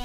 Hey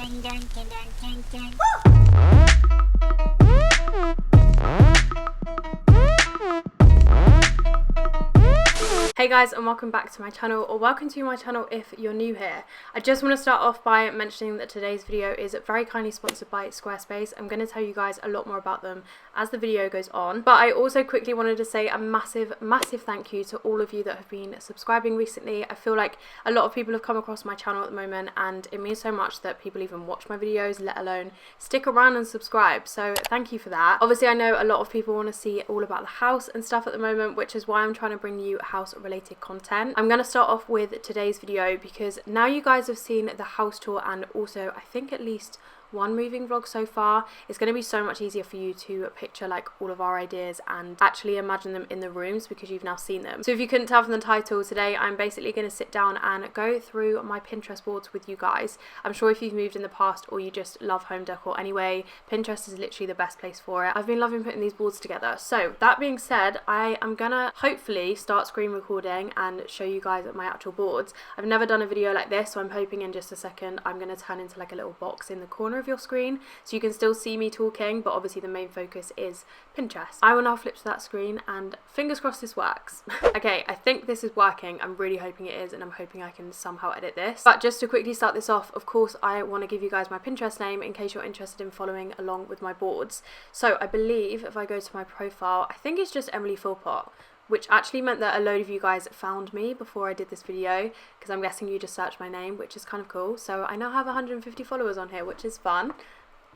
guys, and welcome back to my channel, or welcome to my channel if you're new here. I just want to start off by mentioning that today's video is very kindly sponsored by Squarespace. I'm going to tell you guys a lot more about them as the video goes on, but I also quickly wanted to say a massive thank you to all of you that have been subscribing recently. I feel like a lot of people have come across my channel at the moment, and it means so much that people even watch my videos, let alone stick around and subscribe, so thank you for that. Obviously I know a lot of people want to see all about the house and stuff at the moment, which is why I'm trying to bring you house related content. I'm going to start off with today's video because now you guys have seen the house tour and also I think at least one moving vlog so far, it's going to be so much easier for you to picture like all of our ideas and actually imagine them in the rooms because you've now seen them. So if you couldn't tell from the title, today I'm basically going to sit down and go through my Pinterest boards with you guys. I'm sure if you've moved in the past or you just love home decor anyway, Pinterest is literally the best place for it. I've been loving putting these boards together. So that being said, I am gonna hopefully start screen recording and show you guys my actual boards. I've never done a video like this, so I'm hoping in just a second I'm going to turn into like a little box in the corner of your screen so you can still see me talking, but obviously the main focus is Pinterest. I will now flip to that screen and fingers crossed this works. Okay, I think this is working. I'm really hoping it is, and I'm hoping I can somehow edit this. But just to quickly start this off, of course I want to give you guys my Pinterest name in case you're interested in following along with my boards. So I believe if I go to my profile, I think it's just Emily Philpott, which actually meant that a load of you guys found me before I did this video, because I'm guessing you just searched my name, which is kind of cool. So I now have 150 followers on here, which is fun.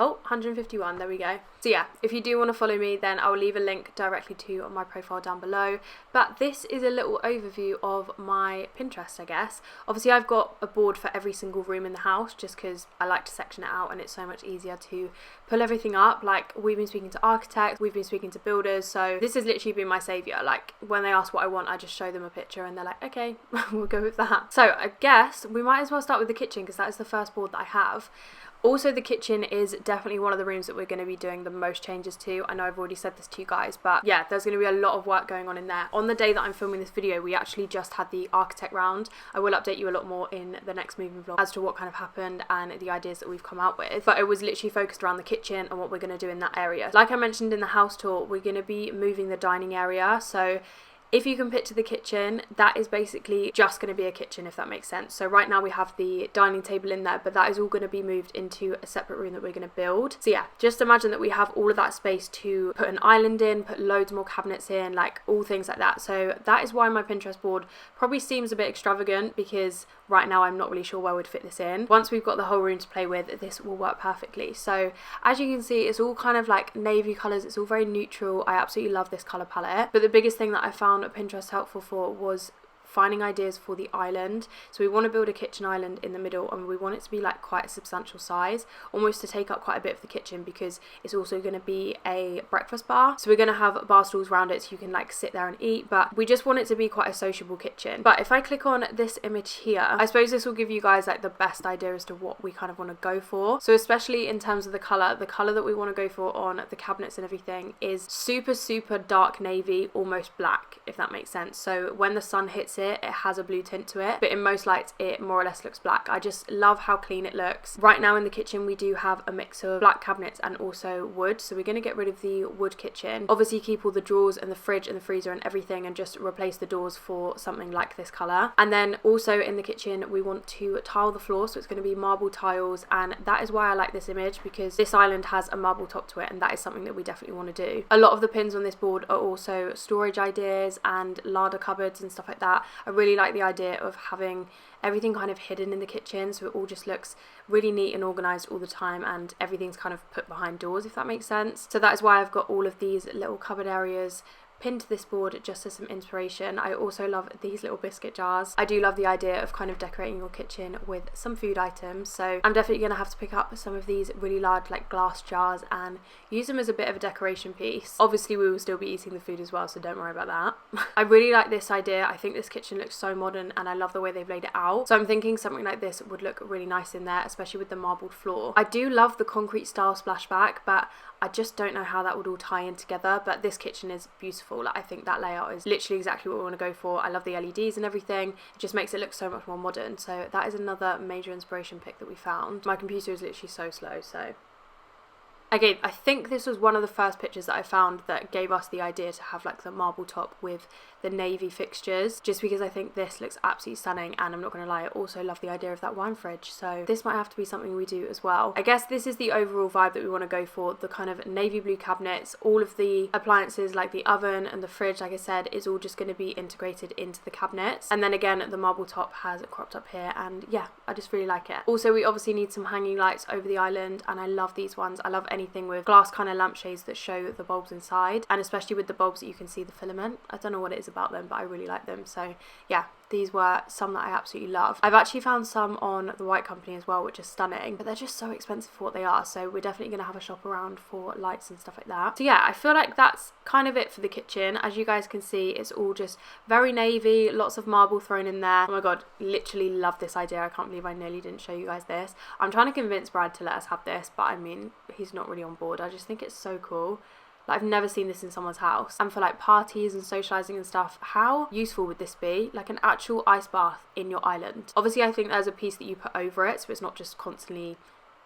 Oh, 151, there we go. So yeah, if you do want to follow me, then I'll leave a link directly to my profile down below. But this is a little overview of my Pinterest, I guess. Obviously I've got a board for every single room in the house just because I like to section it out and it's so much easier to pull everything up. Like, we've been speaking to architects, we've been speaking to builders, so this has literally been my saviour. Like, when they ask what I want, I just show them a picture and they're like, okay, we'll go with that. So I guess we might as well start with the kitchen because that is the first board that I have. Also, the kitchen is definitely one of the rooms that we're going to be doing the most changes to. I know I've already said this to you guys, but yeah, there's going to be a lot of work going on in there. On the day that I'm filming this video, we actually just had the architect round. I will update you a lot more in the next moving vlog as to what kind of happened and the ideas that we've come out with. But it was literally focused around the kitchen and what we're going to do in that area. Like I mentioned in the house tour, we're going to be moving the dining area. So if you can picture the kitchen, that is basically just going to be a kitchen, if that makes sense. So right now we have the dining table in there, but that is all going to be moved into a separate room that we're going to build. So yeah, just imagine that we have all of that space to put an island in, put loads more cabinets in, like all things like that. So that is why my Pinterest board probably seems a bit extravagant, because right now I'm not really sure where we'd fit this in. Once we've got the whole room to play with, this will work perfectly. So as you can see, it's all kind of like navy colours. It's all very neutral. I absolutely love this colour palette. But the biggest thing that I found Pinterest helpful for was finding ideas for the island. So we want to build a kitchen island in the middle, and we want it to be like quite a substantial size, almost to take up quite a bit of the kitchen, because it's also going to be a breakfast bar. So we're going to have bar stools around it so you can like sit there and eat, but we just want it to be quite a sociable kitchen. But if I click on this image here, I suppose this will give you guys like the best idea as to what we kind of want to go for. So especially in terms of the colour that we want to go for on the cabinets and everything is super dark navy, almost black, if that makes sense. So when the sun hits it has a blue tint to it, but in most lights it more or less looks black. I just love how clean it looks. Right now in the kitchen we do have a mix of black cabinets and also wood, so we're going to get rid of the wood kitchen. Obviously keep all the drawers and the fridge and the freezer and everything, and just replace the doors for something like this colour. And then also in the kitchen we want to tile the floor, so it's going to be marble tiles, and that is why I like this image, because this island has a marble top to it, and that is something that we definitely want to do. A lot of the pins on this board are also storage ideas and larder cupboards and stuff like that. I really like the idea of having everything kind of hidden in the kitchen, so it all just looks really neat and organised all the time, and everything's kind of put behind doors, if that makes sense. So that is why I've got all of these little cupboard areas pinned to this board just as some inspiration. I also love these little biscuit jars. I do love the idea of kind of decorating your kitchen with some food items, so I'm definitely going to have to pick up some of these really large like glass jars and use them as a bit of a decoration piece. Obviously we will still be eating the food as well, so don't worry about that. I really like this idea. I think this kitchen looks so modern and I love the way they've laid it out, so I'm thinking something like this would look really nice in there, especially with the marbled floor. I do love the concrete style splashback, but I just don't know how that would all tie in together, but this kitchen is beautiful beautiful. Like, I think that layout is literally exactly what we want to go for. I love the LEDs and everything. It just makes it look so much more modern. So that is another major inspiration pick that we found. My computer is literally so slow, so... Again, I think this was one of the first pictures that I found that gave us the idea to have like the marble top with the navy fixtures, just because I think this looks absolutely stunning, and I'm not going to lie, I also love the idea of that wine fridge, so this might have to be something we do as well. I guess this is the overall vibe that we want to go for, the kind of navy blue cabinets. All of the appliances like the oven and the fridge, like I said, is all just going to be integrated into the cabinets, and then again the marble top has cropped up here, and yeah, I just really like it. Also, we obviously need some hanging lights over the island, and I love these ones. I love anything with glass kind of lampshades that show the bulbs inside, and especially with the bulbs that you can see the filament. I don't know what it is about them, but I really like them. So yeah, these were some that I absolutely love. I've actually found some on the White Company as well, which is stunning, but they're just so expensive for what they are, so we're definitely going to have a shop around for lights and stuff like that. So yeah, I feel like that's kind of it for the kitchen. As you guys can see, it's all just very navy, lots of marble thrown in there. Oh my god, literally love this idea. I can't believe I nearly didn't show you guys this. I'm trying to convince Brad to let us have this, but I mean, he's not really on board. I just think it's so cool. Like, I've never seen this in someone's house, and for like parties and socializing and stuff, how useful would this be? Like an actual ice bath in your island. Obviously I think there's a piece that you put over it, so it's not just constantly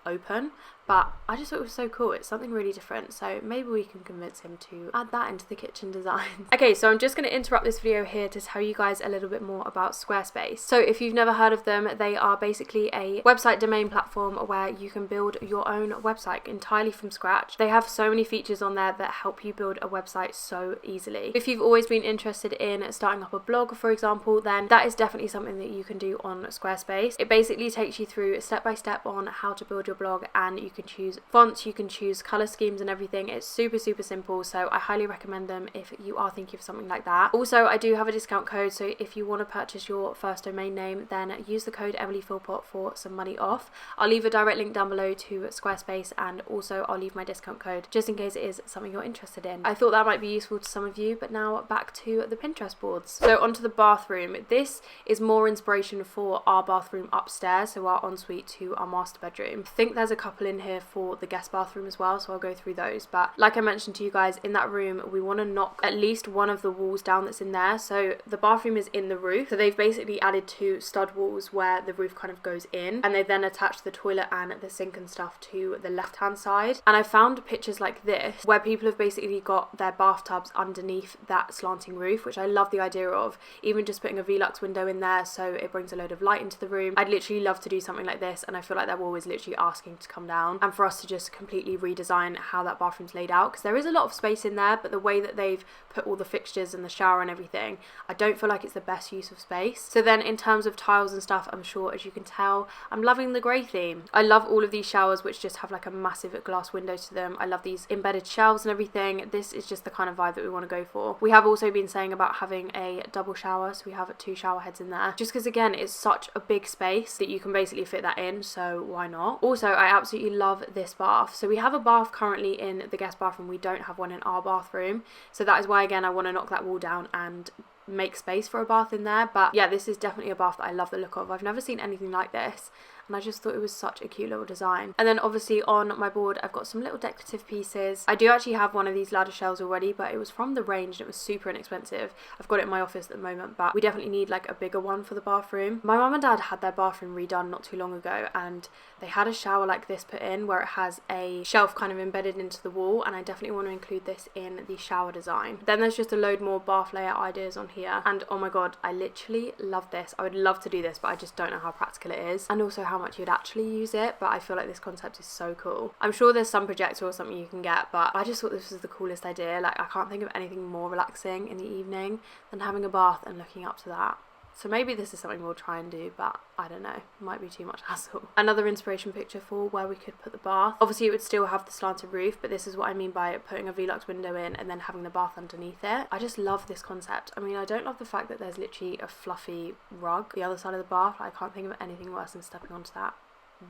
open, but I just thought it was so cool. It's something really different, so maybe we can convince him to add that into the kitchen design. Okay, so I'm just going to interrupt this video here to tell you guys a little bit more about Squarespace. So if you've never heard of them, they are basically a website domain platform where you can build your own website entirely from scratch. They have so many features on there that help you build a website so easily. If you've always been interested in starting up a blog, for example, then that is definitely something that you can do on Squarespace. It basically takes you through step by step on how to build your blog, and you can choose fonts, you can choose color schemes and everything. It's super simple, so I highly recommend them if you are thinking of something like that. Also, I do have a discount code, so if you want to purchase your first domain name, then use the code EmilyPhilpott for some money off. I'll leave a direct link down below to Squarespace, and also I'll leave my discount code just in case it is something you're interested in. I thought that might be useful to some of you, but now back to the Pinterest boards. So onto the bathroom. This is more inspiration for our bathroom upstairs, so our ensuite to our master bedroom. I think there's a couple in here for the guest bathroom as well, so I'll go through those. But like I mentioned to you guys, in that room we want to knock at least one of the walls down that's in there. So the bathroom is in the roof, so they've basically added two stud walls where the roof kind of goes in, and they then attach the toilet and the sink and stuff to the left hand side. And I found pictures like this where people have basically got their bathtubs underneath that slanting roof, which I love the idea of. Even just putting a Velux window in there so it brings a load of light into the room. I'd literally love to do something like this, and I feel like that wall is literally asking to come down, and for us to just completely redesign how that bathroom's laid out, because there is a lot of space in there, but the way that they've put all the fixtures and the shower and everything, I don't feel like it's the best use of space. So then in terms of tiles and stuff, I'm sure as you can tell, I'm loving the grey theme. I love all of these showers which just have like a massive glass window to them. I love these embedded shelves and everything. This is just the kind of vibe that we want to go for. We have also been saying about having a double shower, so we have 2 shower heads in there, just because again it's such a big space that you can basically fit that in, so why not? Also, I absolutely love this bath. So we have a bath currently in the guest bathroom, we don't have one in our bathroom, so that is why again I want to knock that wall down and make space for a bath in there. But yeah, this is definitely a bath that I love the look of. I've never seen anything like this, and I just thought it was such a cute little design. And then obviously on my board I've got some little decorative pieces. I do actually have one of these ladder shelves already, but it was from the range and it was super inexpensive. I've got it in my office at the moment, but we definitely need like a bigger one for the bathroom. My mum and dad had their bathroom redone not too long ago, and they had a shower like this put in where it has a shelf kind of embedded into the wall, and I definitely want to include this in the shower design. Then there's just a load more bath layout ideas on here, and oh my god, I literally love this. I would love to do this, but I just don't know how practical it is, and also how much you'd actually use it, but I feel like this concept is so cool. I'm sure there's some projector or something you can get, but I just thought this was the coolest idea. Like, I can't think of anything more relaxing in the evening than having a bath and looking up to that. So maybe this is something we'll try and do, but I don't know, might be too much hassle. Another inspiration picture for where we could put the bath. Obviously it would still have the slanted roof, but this is what I mean by putting a Velux window in and then having the bath underneath it. I just love this concept. I mean, I don't love the fact that there's literally a fluffy rug the other side of the bath. I can't think of anything worse than stepping onto that.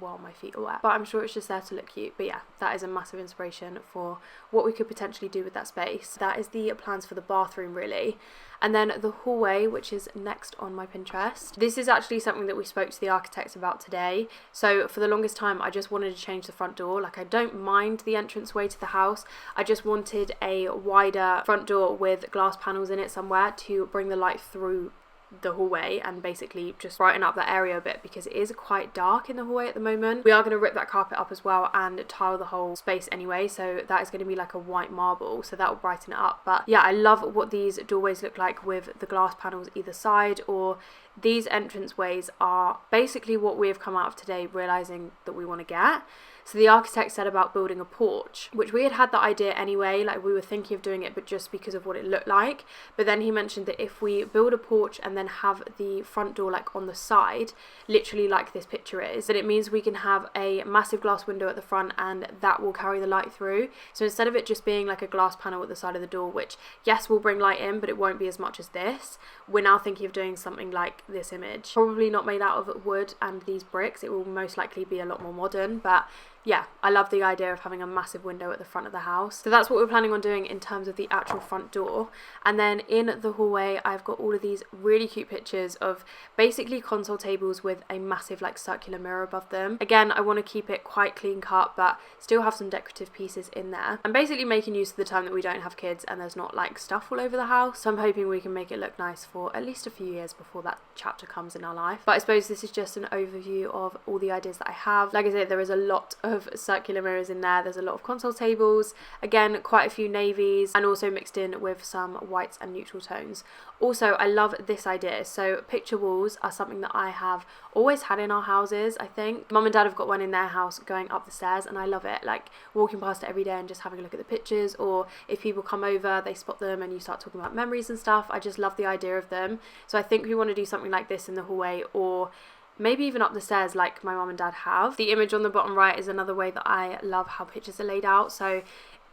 while my feet are wet, but I'm sure it's just there to look cute. But yeah, that is a massive inspiration for what we could potentially do with that space. That is the plans for the bathroom really. And then the hallway, which is next on my Pinterest. This is actually something that we spoke to the architects about today. So for the longest time, I just wanted to change the front door. Like, I don't mind the entranceway to the house. I just wanted a wider front door with glass panels in it somewhere to bring the light through the hallway and basically just brighten up that area a bit, because it is quite dark in the hallway at the moment. We are going to rip that carpet up as well and tile the whole space anyway, so that is going to be like a white marble, so that will brighten it up. But yeah, I love what these doorways look like with the glass panels either side, or these entranceways are basically what we have come out of today realizing that we want to get. So the architect said about building a porch, which we had the idea anyway, like we were thinking of doing it, but just because of what it looked like. But then he mentioned that if we build a porch and then have the front door like on the side, literally like this picture is, then it means we can have a massive glass window at the front and that will carry the light through. So instead of it just being like a glass panel at the side of the door, which yes, will bring light in, but it won't be as much as this, we're now thinking of doing something like this image. Probably not made out of wood and these bricks. It will most likely be a lot more modern, but yeah, I love the idea of having a massive window at the front of the house. So that's what we're planning on doing in terms of the actual front door. And then in the hallway, I've got all of these really cute pictures of basically console tables with a massive like circular mirror above them. Again, I want to keep it quite clean cut, but still have some decorative pieces in there. I'm basically making use of the time that we don't have kids and there's not like stuff all over the house. So I'm hoping we can make it look nice for at least a few years before that chapter comes in our life. But I suppose this is just an overview of all the ideas that I have. Like I said, there is a lot of circular mirrors in there. There's a lot of console tables, again quite a few navies, and also mixed in with some whites and neutral tones. Also, I love this idea. So picture walls are something that I have always had in our houses. I think mum and dad have got one in their house going up the stairs, and I love it, like walking past it every day and just having a look at the pictures, or if people come over they spot them and you start talking about memories and stuff. I just love the idea of them. So I think we want to do something like this in the hallway, or maybe even up the stairs like my mum and dad have. The image on the bottom right is another way that I love how pictures are laid out. So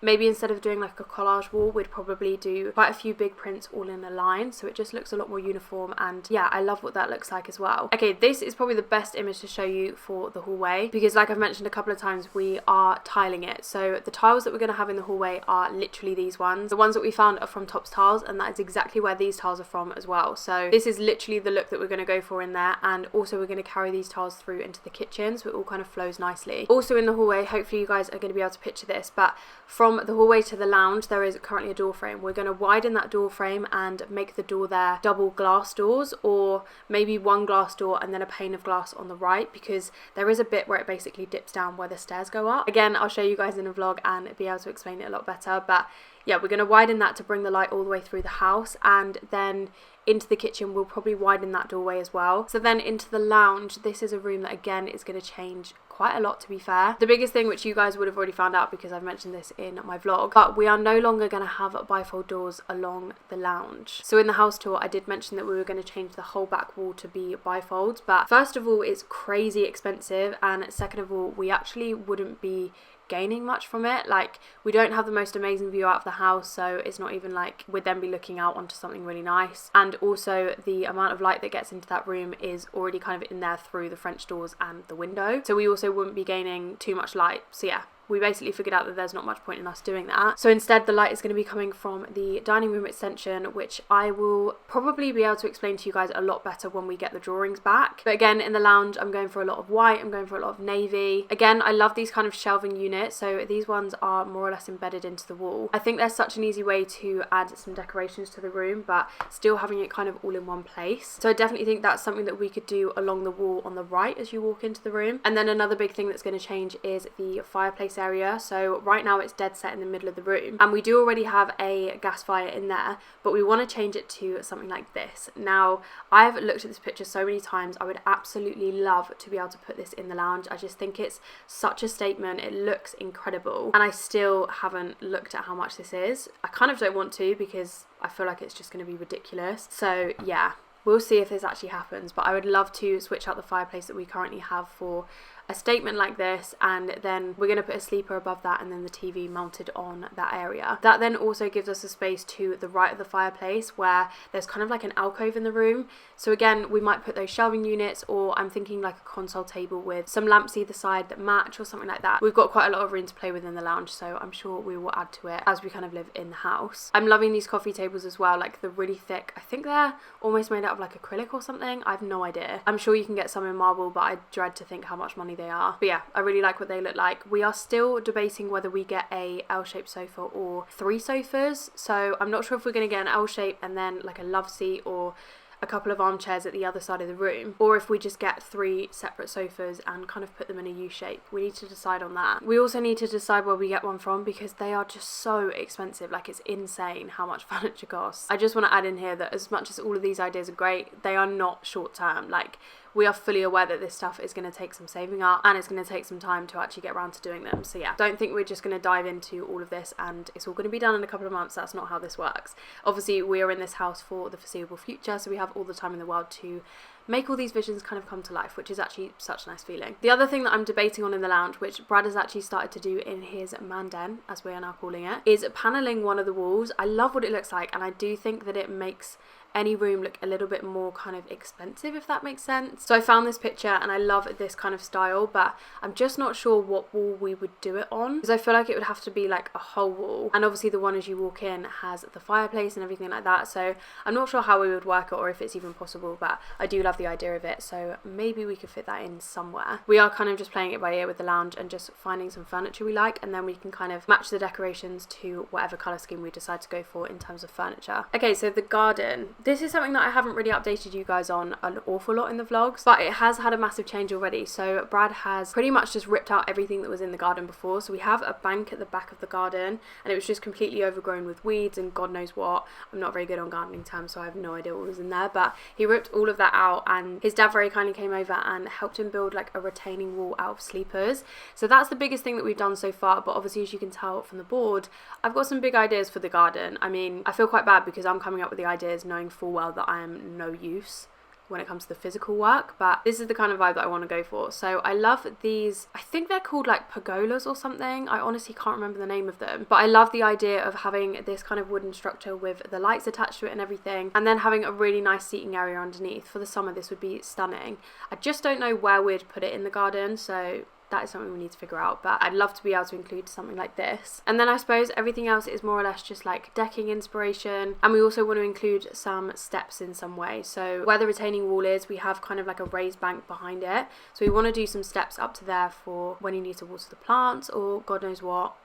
maybe instead of doing like a collage wall, we'd probably do quite a few big prints all in a line, so it just looks a lot more uniform, and yeah, I love what that looks like as well. Okay, this is probably the best image to show you for the hallway, because like I've mentioned a couple of times, we are tiling it. So the tiles that we're going to have in the hallway are literally these ones. The ones that we found are from Tops Tiles, and that is exactly where these tiles are from as well. So this is literally the look that we're going to go for in there, and also we're going to carry these tiles through into the kitchen, so it all kind of flows nicely. Also in the hallway, hopefully you guys are going to be able to picture this, but from the hallway to the lounge there is currently a door frame. We're going to widen that door frame and make the door there double glass doors, or maybe one glass door and then a pane of glass on the right, because there is a bit where it basically dips down where the stairs go up. Again, I'll show you guys in a vlog and be able to explain it a lot better, but yeah, we're going to widen that to bring the light all the way through the house, and then into the kitchen we'll probably widen that doorway as well. So then into the lounge, this is a room that again is going to change quite a lot, to be fair. The biggest thing, which you guys would have already found out because I've mentioned this in my vlog, but we are no longer going to have bifold doors along the lounge. So in the house tour I did mention that we were going to change the whole back wall to be bifolds, but first of all it's crazy expensive, and second of all we actually wouldn't be gaining much from it. Like, we don't have the most amazing view out of the house, so it's not even like we'd then be looking out onto something really nice, and also the amount of light that gets into that room is already kind of in there through the French doors and the window, so we also wouldn't be gaining too much light. So yeah, we basically figured out that there's not much point in us doing that. So instead the light is going to be coming from the dining room extension, which I will probably be able to explain to you guys a lot better when we get the drawings back. But again, in the lounge I'm going for a lot of white, I'm going for a lot of navy. Again, I love these kind of shelving units, so these ones are more or less embedded into the wall. I think there's such an easy way to add some decorations to the room but still having it kind of all in one place. So I definitely think that's something that we could do along the wall on the right as you walk into the room. And then another big thing that's going to change is the fireplace area. So right now it's dead set in the middle of the room, and we do already have a gas fire in there, but we want to change it to something like this. Now, I've looked at this picture so many times. I would absolutely love to be able to put this in the lounge. I just think it's such a statement. It looks incredible, and I still haven't looked at how much this is. I kind of don't want to because I feel like it's just going to be ridiculous. So yeah, we'll see if this actually happens, but I would love to switch out the fireplace that we currently have for a statement like this, and then we're going to put a sleeper above that and then the TV mounted on that area. That then also gives us a space to the right of the fireplace where there's kind of like an alcove in the room. So again, we might put those shelving units, or I'm thinking like a console table with some lamps either side that match or something like that. We've got quite a lot of room to play with in the lounge, so I'm sure we will add to it as we kind of live in the house. I'm loving these coffee tables as well, like the really thick, I think they're almost made out of like acrylic or something. I have no idea. I'm sure you can get some in marble, but I dread to think how much money they are. But yeah, I really like what they look like. We are still debating whether we get a L-shaped sofa or 3 sofas, so I'm not sure if we're going to get an L-shape and then like a love seat or a couple of armchairs at the other side of the room, or if we just get 3 separate sofas and kind of put them in a U shape. We need to decide on that. We also need to decide where we get one from, because they are just so expensive. Like, it's insane how much furniture costs. I just want to add in here that as much as all of these ideas are great, they are not short term. Like, we are fully aware that this stuff is going to take some saving up and it's going to take some time to actually get around to doing them. So yeah, don't think we're just going to dive into all of this and it's all going to be done in a couple of months. That's not how this works. Obviously, we are in this house for the foreseeable future, so we have all the time in the world to make all these visions kind of come to life, which is actually such a nice feeling. The other thing that I'm debating on in the lounge, which Brad has actually started to do in his man den, as we are now calling it, is paneling one of the walls. I love what it looks like, and I do think that it makes any room look a little bit more kind of expensive, if that makes sense. So I found this picture and I love this kind of style, but I'm just not sure what wall we would do it on, because I feel like it would have to be like a whole wall, and obviously the one as you walk in has the fireplace and everything like that, so I'm not sure how we would work it or if it's even possible, but I do love the idea of it, so maybe we could fit that in somewhere. We are kind of just playing it by ear with the lounge and just finding some furniture we like, and then we can kind of match the decorations to whatever colour scheme we decide to go for in terms of furniture. Okay, so the garden. This is something that I haven't really updated you guys on an awful lot in the vlogs, but it has had a massive change already. So Brad has pretty much just ripped out everything that was in the garden before. So we have a bank at the back of the garden, and it was just completely overgrown with weeds and God knows what. I'm not very good on gardening terms, so I have no idea what was in there, but he ripped all of that out, and his dad very kindly came over and helped him build like a retaining wall out of sleepers. So that's the biggest thing that we've done so far, but obviously, as you can tell from the board, I've got some big ideas for the garden. I mean, I feel quite bad because I'm coming up with the ideas knowing full well that I am no use when it comes to the physical work, but this is the kind of vibe that I want to go for. So I love these, I think they're called like pergolas or something, I honestly can't remember the name of them, but I love the idea of having this kind of wooden structure with the lights attached to it and everything, and then having a really nice seating area underneath. For the summer this would be stunning. I just don't know where we'd put it in the garden, so that is something we need to figure out, but I'd love to be able to include something like this. And then I suppose everything else is more or less just like decking inspiration, and we also want to include some steps in some way. So where the retaining wall is, we have kind of like a raised bank behind it, so we want to do some steps up to there for when you need to water the plants or God knows what.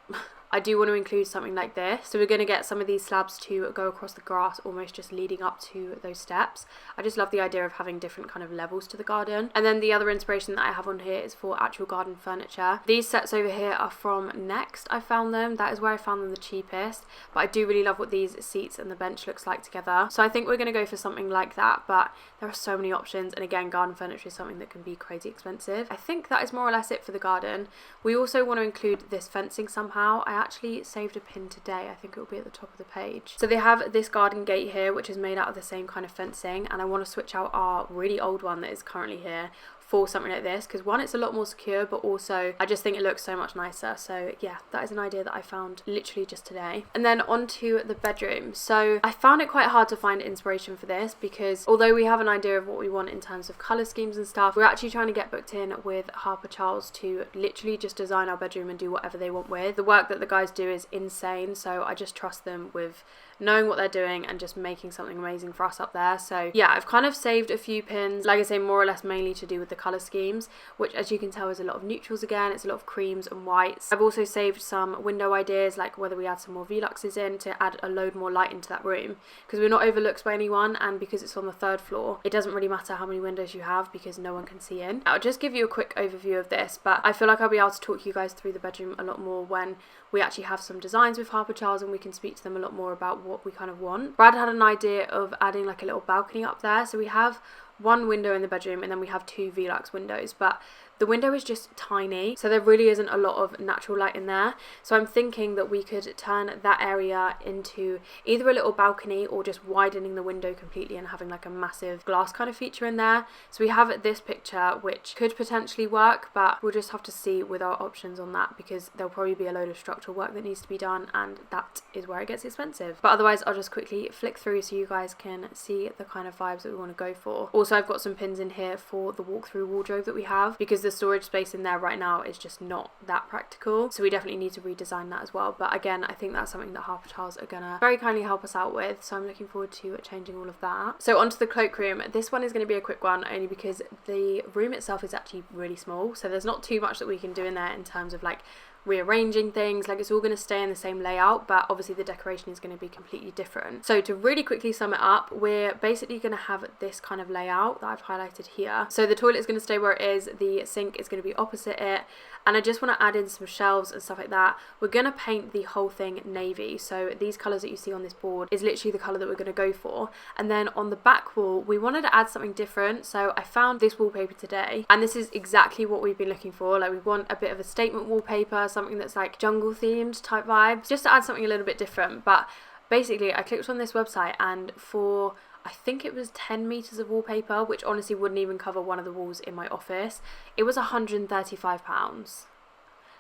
I do want to include something like this. So we're going to get some of these slabs to go across the grass, almost just leading up to those steps. I just love the idea of having different kind of levels to the garden. And then the other inspiration that I have on here is for actual garden furniture. These sets over here are from Next. I found them. That is where I found them the cheapest. But I do really love what these seats and the bench looks like together. So I think we're going to go for something like that. But there are so many options. And again, garden furniture is something that can be crazy expensive. I think that is more or less it for the garden. We also want to include this fencing somehow. I actually saved a pin today. I think it will be at the top of the page. So they have this garden gate here, which is made out of the same kind of fencing, and I want to switch out our really old one that is currently here for something like this, because one, it's a lot more secure, but also I just think it looks so much nicer. So yeah, that is an idea that I found literally just today. And then onto the bedroom. So I found it quite hard to find inspiration for this, because although we have an idea of what we want in terms of colour schemes and stuff, we're actually trying to get booked in with Harper Charles to literally just design our bedroom and do whatever they want with. The work that the guys do is insane, so I just trust them with knowing what they're doing and just making something amazing for us up there. So yeah, I've kind of saved a few pins, like I say, more or less mainly to do with the colour schemes, which as you can tell is a lot of neutrals again. It's a lot of creams and whites. I've also saved some window ideas, like whether we add some more Veluxes in to add a load more light into that room, because we're not overlooked by anyone, and because it's on the 3rd floor, it doesn't really matter how many windows you have because no one can see in. I'll just give you a quick overview of this, but I feel like I'll be able to talk you guys through the bedroom a lot more when we actually have some designs with Harper Charles and we can speak to them a lot more about what we kind of want. Brad had an idea of adding like a little balcony up there, so we have one window in the bedroom and then we have 2 Velux windows, but the window is just tiny, so there really isn't a lot of natural light in there. So I'm thinking that we could turn that area into either a little balcony or just widening the window completely and having like a massive glass kind of feature in there. So we have this picture which could potentially work, but we'll just have to see with our options on that, because there'll probably be a load of structural work that needs to be done, and that is where it gets expensive. But otherwise I'll just quickly flick through so you guys can see the kind of vibes that we want to go for. Also, I've got some pins in here for the walk-through wardrobe that we have, because the storage space in there right now is just not that practical, so we definitely need to redesign that as well. But again, I think that's something that Harper Charles are gonna very kindly help us out with, so I'm looking forward to changing all of that. So onto the cloakroom. This one is going to be a quick one, only because the room itself is actually really small, so there's not too much that we can do in there in terms of like rearranging things. Like, it's all going to stay in the same layout, but obviously the decoration is going to be completely different. So to really quickly sum it up, we're basically going to have this kind of layout that I've highlighted here. So the toilet is going to stay where it is, the sink is going to be opposite it, and I just want to add in some shelves and stuff like that. We're going to paint the whole thing navy, so these colours that you see on this board is literally the colour that we're going to go for. And then on the back wall, we wanted to add something different, so I found this wallpaper today, and this is exactly what we've been looking for. Like, we want a bit of a statement wallpaper, something that's like jungle themed type vibes, just to add something a little bit different. But basically I clicked on this website, and for I think it was 10 meters of wallpaper, which honestly wouldn't even cover one of the walls in my office, it was £135.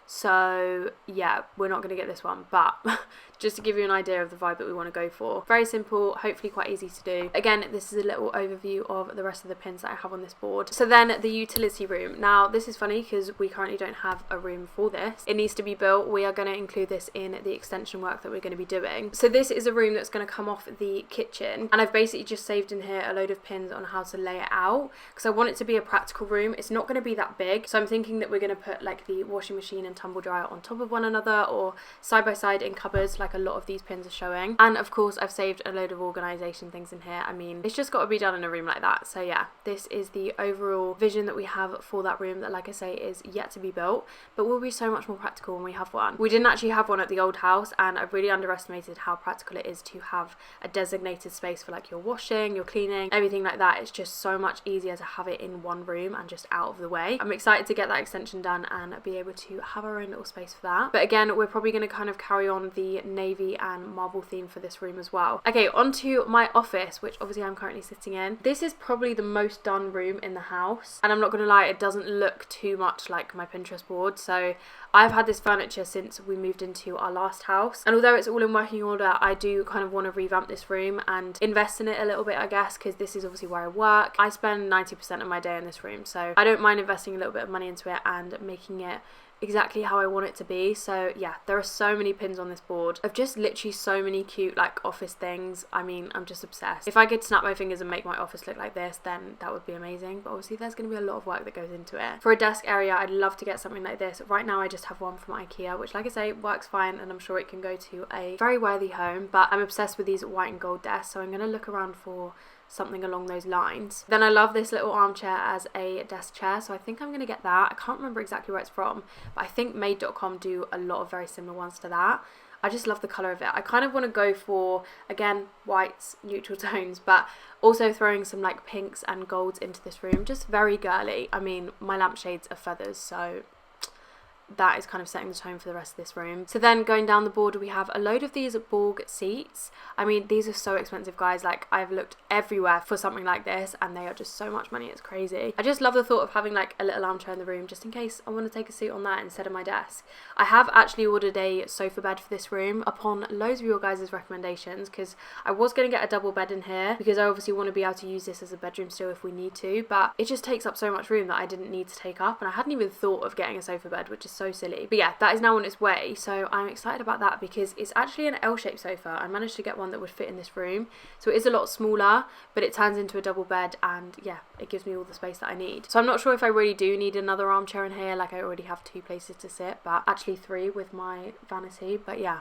So yeah, we're not going to get this one, but just to give you an idea of the vibe that we want to go for. Very simple, hopefully quite easy to do. Again, this is a little overview of the rest of the pins that I have on this board. So then the utility room. Now this is funny because we currently don't have a room for this. It needs to be built. We are going to include this in the extension work that we're going to be doing. So this is a room that's going to come off the kitchen, and I've basically just saved in here a load of pins on how to lay it out, because I want it to be a practical room. It's not going to be that big, so I'm thinking that we're going to put like the washing machine and tumble dryer on top of one another, or side by side in cupboards like a lot of these pins are showing. And of course I've saved a load of organisation things in here. I mean, it's just got to be done in a room like that. So yeah, this is the overall vision that we have for that room, that, like I say, is yet to be built, but will be so much more practical when we have one. We didn't actually have one at the old house, and I really underestimated how practical it is to have a designated space for like your washing, your cleaning, everything like that. It's just so much easier to have it in one room and just out of the way. I'm excited to get that extension done and be able to have our own little space for that. But again, we're probably going to kind of carry on the navy and marble theme for this room as well. Okay, onto my office, which obviously I'm currently sitting in. This is probably the most done room in the house, and I'm not going to lie, it doesn't look too much like my Pinterest board. So I've had this furniture since we moved into our last house, and although it's all in working order, I do kind of want to revamp this room and invest in it a little bit, I guess, because this is obviously where I work. I spend 90% of my day in this room, so I don't mind investing a little bit of money into it and making it exactly how I want it to be. So yeah, there are so many pins on this board of just literally so many cute like office things. I mean, I'm just obsessed. If I could snap my fingers and make my office look like this, then that would be amazing, but obviously there's going to be a lot of work that goes into it. For a desk area, I'd love to get something like this. Right now I just have one from IKEA, which, like I say, works fine, and I'm sure it can go to a very worthy home, but I'm obsessed with these white and gold desks, so I'm going to look around for something along those lines. Then I love this little armchair as a desk chair, so I think I'm going to get that. I can't remember exactly where it's from, but I think made.com do a lot of very similar ones to that. I just love the colour of it. I kind of want to go for, again, whites, neutral tones, but also throwing some like pinks and golds into this room, just very girly. I mean, my lampshades are feathers, so that is kind of setting the tone for the rest of this room. So then going down the board, we have a load of these Borg seats. I mean, these are so expensive, guys. Like, I've looked everywhere for something like this, and they are just so much money, it's crazy. I just love the thought of having like a little armchair in the room, just in case I want to take a seat on that instead of my desk. I have actually ordered a sofa bed for this room upon loads of your guys' recommendations, because I was going to get a double bed in here, because I obviously want to be able to use this as a bedroom still if we need to, but it just takes up so much room that I didn't need to take up, and I hadn't even thought of getting a sofa bed, which is so silly. But yeah, that is now on its way, so I'm excited about that, because it's actually an L-shaped sofa. I managed to get one that would fit in this room, so it is a lot smaller, but it turns into a double bed, and yeah, it gives me all the space that I need. So I'm not sure if I really do need another armchair in here. Like, I already have 2 places to sit, but actually 3 with my vanity. But yeah,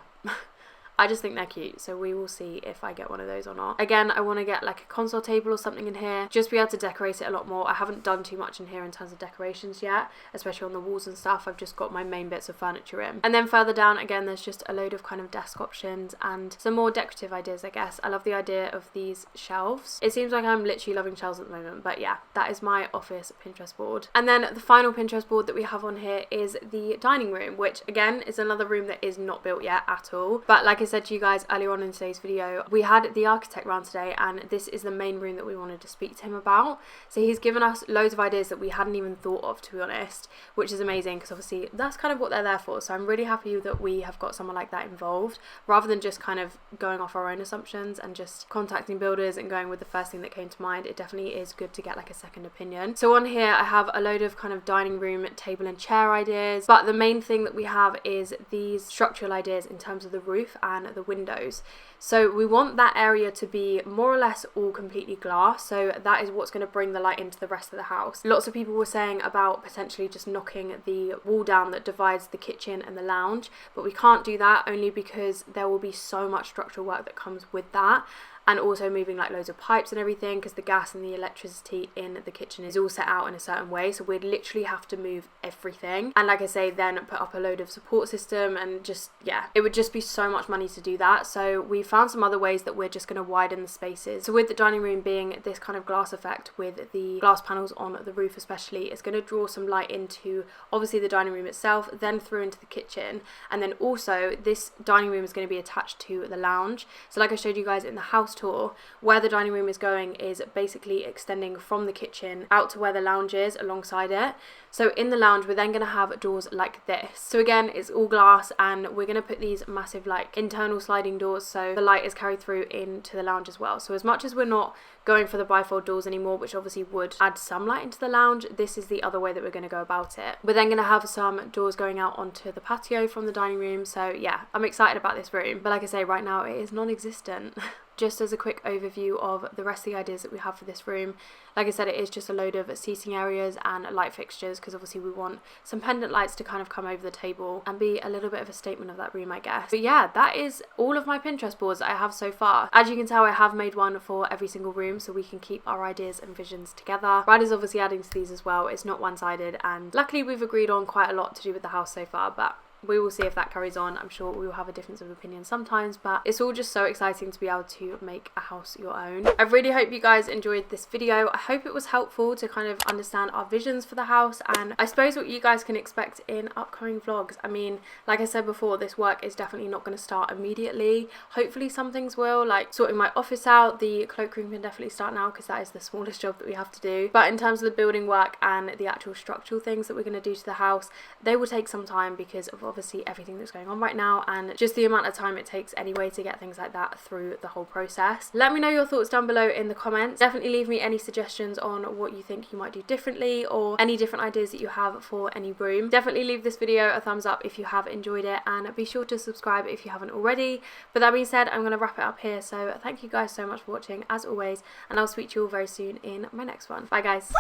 I just think they're cute, so we will see if I get one of those or not. Again, I want to get like a console table or something in here, just be able to decorate it a lot more. I haven't done too much in here in terms of decorations yet, especially on the walls and stuff. I've just got my main bits of furniture in. And then further down, again, there's just a load of kind of desk options and some more decorative ideas, I guess. I love the idea of these shelves. It seems like I'm literally loving shelves at the moment, but yeah, that is my office Pinterest board. And then the final Pinterest board that we have on here is the dining room, which again is another room that is not built yet at all. But like I said to you guys earlier on in today's video, we had the architect round today, and this is the main room that we wanted to speak to him about. So he's given us loads of ideas that we hadn't even thought of, to be honest, which is amazing because obviously that's kind of what they're there for. So I'm really happy that we have got someone like that involved, rather than just kind of going off our own assumptions and just contacting builders and going with the first thing that came to mind. It definitely is good to get like a second opinion. So on here I have a load of kind of dining room table and chair ideas, but the main thing that we have is these structural ideas in terms of the roof and the windows. So we want that area to be more or less all completely glass, so that is what's going to bring the light into the rest of the house. Lots of people were saying about potentially just knocking the wall down that divides the kitchen and the lounge, but we can't do that only because there will be so much structural work that comes with that. And also moving like loads of pipes and everything, because the gas and the electricity in the kitchen is all set out in a certain way, so we'd literally have to move everything, and like I say, then put up a load of support system, and just, yeah, it would just be so much money to do that. So we found some other ways that we're just going to widen the spaces. So with the dining room being this kind of glass effect with the glass panels on the roof especially, it's going to draw some light into obviously the dining room itself, then through into the kitchen, and then also this dining room is going to be attached to the lounge. So like I showed you guys in the house tour, where the dining room is going is basically extending from the kitchen out to where the lounge is alongside it. So in the lounge we're then going to have doors like this. So again, it's all glass, and we're going to put these massive like internal sliding doors so the light is carried through into the lounge as well. So as much as we're not going for the bifold doors anymore, which obviously would add some light into the lounge, this is the other way that we're going to go about it. We're then going to have some doors going out onto the patio from the dining room. So yeah, I'm excited about this room, but like I say, right now it is non-existent. Just as a quick overview of the rest of the ideas that we have for this room, like I said, it is just a load of seating areas and light fixtures, because obviously we want some pendant lights to kind of come over the table and be a little bit of a statement of that room, I guess. But yeah, that is all of my Pinterest boards that I have so far. As you can tell, I have made one for every single room so we can keep our ideas and visions together. Ryder's obviously adding to these as well. It's not one-sided, and luckily we've agreed on quite a lot to do with the house so far, but we will see if that carries on. I'm sure we will have a difference of opinion sometimes, but it's all just so exciting to be able to make a house your own. I really hope you guys enjoyed this video. I hope it was helpful to kind of understand our visions for the house, and I suppose what you guys can expect in upcoming vlogs. I mean, like I said before, this work is definitely not going to start immediately. Hopefully some things will, like sorting my office out. The cloakroom can definitely start now because that is the smallest job that we have to do. But in terms of the building work and the actual structural things that we're going to do to the house, they will take some time because of obviously everything that's going on right now, and just the amount of time it takes anyway to get things like that through the whole process. Let me know your thoughts down below in the comments. Definitely leave me any suggestions on what you think you might do differently, or any different ideas that you have for any room. Definitely leave this video a thumbs up if you have enjoyed it, and be sure to subscribe if you haven't already. But that being said, I'm going to wrap it up here, so thank you guys so much for watching as always, and I'll speak to you all very soon in my next one. Bye guys.